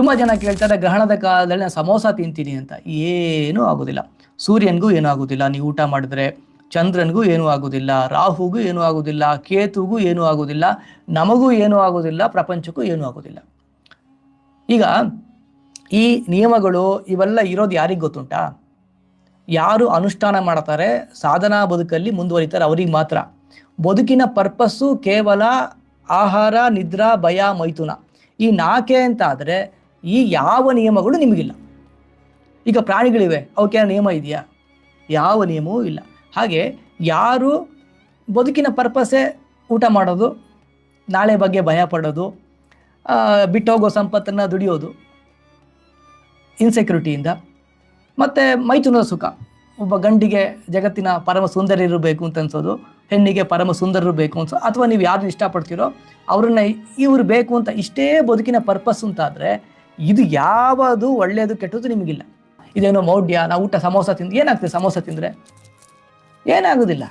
ತುಂಬ ಜನ ಕೇಳ್ತಾರೆ ಗ್ರಹಣದ ಕಾಲದಲ್ಲಿ ನಾನು ಸಮೋಸ ತಿಂತೀನಿ ಅಂತ. ಏನೂ ಆಗೋದಿಲ್ಲ. ಸೂರ್ಯನಿಗೂ ಏನೂ ಆಗೋದಿಲ್ಲ ನೀವು ಊಟ ಮಾಡಿದ್ರೆ, ಚಂದ್ರನಿಗೂ ಏನೂ ಆಗೋದಿಲ್ಲ, ರಾಹುಗೂ ಏನೂ ಆಗೋದಿಲ್ಲ, ಕೇತುಗೂ ಏನೂ ಆಗೋದಿಲ್ಲ, ನಮಗೂ ಏನೂ ಆಗೋದಿಲ್ಲ, ಪ್ರಪಂಚಕ್ಕೂ ಏನೂ ಆಗೋದಿಲ್ಲ. ಈಗ ಈ ನಿಯಮಗಳು ಇವೆಲ್ಲ ಇರೋದು ಯಾರಿಗೆ ಗೊತ್ತುಂಟಾ? ಯಾರು ಅನುಷ್ಠಾನ ಮಾಡ್ತಾರೆ, ಸಾಧನಾ ಬದುಕಲ್ಲಿ ಮುಂದುವರಿತಾರೆ ಅವ್ರಿಗೆ ಮಾತ್ರ. ಬದುಕಿನ ಪರ್ಪಸ್ಸು ಕೇವಲ ಆಹಾರ, ನಿದ್ರಾ, ಭಯ, ಮೈಥುನ ಈ 4 ಅಂತ ಆದರೆ ಈ ಯಾವ ನಿಯಮಗಳು ನಿಮಗಿಲ್ಲ. ಈಗ ಪ್ರಾಣಿಗಳಿವೆ, ಅವಕ್ಕೆ ನಿಯಮ ಇದೆಯಾ? ಯಾವ ನಿಯಮವೂ ಇಲ್ಲ. ಹಾಗೆ ಯಾರು ಬದುಕಿನ ಪರ್ಪಸ್ಸೇ ಊಟ ಮಾಡೋದು, ನಾಳೆ ಬಗ್ಗೆ ಭಯ ಪಡೋದು, ಬಿಟ್ಟೋಗೋ ಸಂಪತ್ತನ್ನು ದುಡಿಯೋದು ಇನ್ಸೆಕ್ಯೂರಿಟಿಯಿಂದ, ಮತ್ತು ಮೈಥುನದ ಸುಖ. ಒಬ್ಬ ಗಂಡಿಗೆ ಜಗತ್ತಿನ ಪರಮ ಸುಂದರಿಯರು ಬೇಕು ಅಂತ ಅನ್ಸೋದು, ಹೆಣ್ಣಿಗೆ ಪರಮ ಸುಂದರರು ಬೇಕು ಅನ್ಸೋದು, ಅಥವಾ ನೀವು ಯಾರನ್ನ ಇಷ್ಟಪಡ್ತೀರೋ ಅವ್ರನ್ನ ಇವ್ರು ಬೇಕು ಅಂತ, ಇಷ್ಟೇ ಬದುಕಿನ ಪರ್ಪಸ್ ಅಂತಾದರೆ ಇದು ಯಾವುದು ಒಳ್ಳೆಯದು ಕೆಟ್ಟದ್ದು ನಿಮಗಿಲ್ಲ. ಇದೇನೋ ಮೌಢ್ಯ, ನಾವು ಊಟ ಸಮೋಸ ತಿಂದು ಏನಾಗ್ತದೆ? ಸಮೋಸ ತಿಂದರೆ ಏನಾಗೋದಿಲ್ಲ.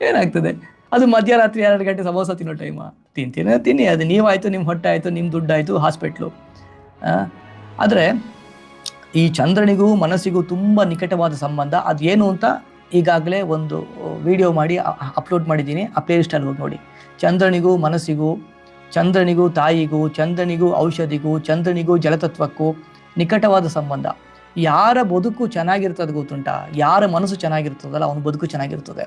ಏನಾಗ್ತದೆ? ಅದು ಮಧ್ಯರಾತ್ರಿ 2 ಗಂಟೆ ಸಮೋಸ ತಿನ್ನೋ ಟೈಮ. ತಿನ್ನಿ, ಅದು ನೀವಾಯಿತು, ನಿಮ್ಮ ಹೊಟ್ಟೆ ಆಯಿತು, ನಿಮ್ಮ ದುಡ್ಡಾಯಿತು, ಹಾಸ್ಪಿಟ್ಲು. ಆದರೆ ಈ ಚಂದ್ರನಿಗೂ ಮನಸ್ಸಿಗೂ ತುಂಬ ನಿಕಟವಾದ ಸಂಬಂಧ. ಅದೇನು ಅಂತ ಈಗಾಗಲೇ ಒಂದು ವಿಡಿಯೋ ಮಾಡಿ ಅಪ್ಲೋಡ್ ಮಾಡಿದ್ದೀನಿ, ಆ ಪ್ಲೇಲಿಸ್ಟಲ್ಲಿ ಹೋಗಿ ನೋಡಿ. ಚಂದ್ರನಿಗೂ ಮನಸ್ಸಿಗೂ, ಚಂದ್ರನಿಗೂ ತಾಯಿಗೂ, ಚಂದ್ರನಿಗೂ ಔಷಧಿಗೂ, ಚಂದ್ರನಿಗೂ ಜಲತತ್ವಕ್ಕೂ ನಿಕಟವಾದ ಸಂಬಂಧ. ಯಾರ ಬದುಕು ಚೆನ್ನಾಗಿರ್ತದೆ ಗೊತ್ತುಂಟಾ? ಯಾರ ಮನಸ್ಸು ಚೆನ್ನಾಗಿರ್ತದಲ್ಲ ಅವನ ಬದುಕು ಚೆನ್ನಾಗಿರ್ತದೆ.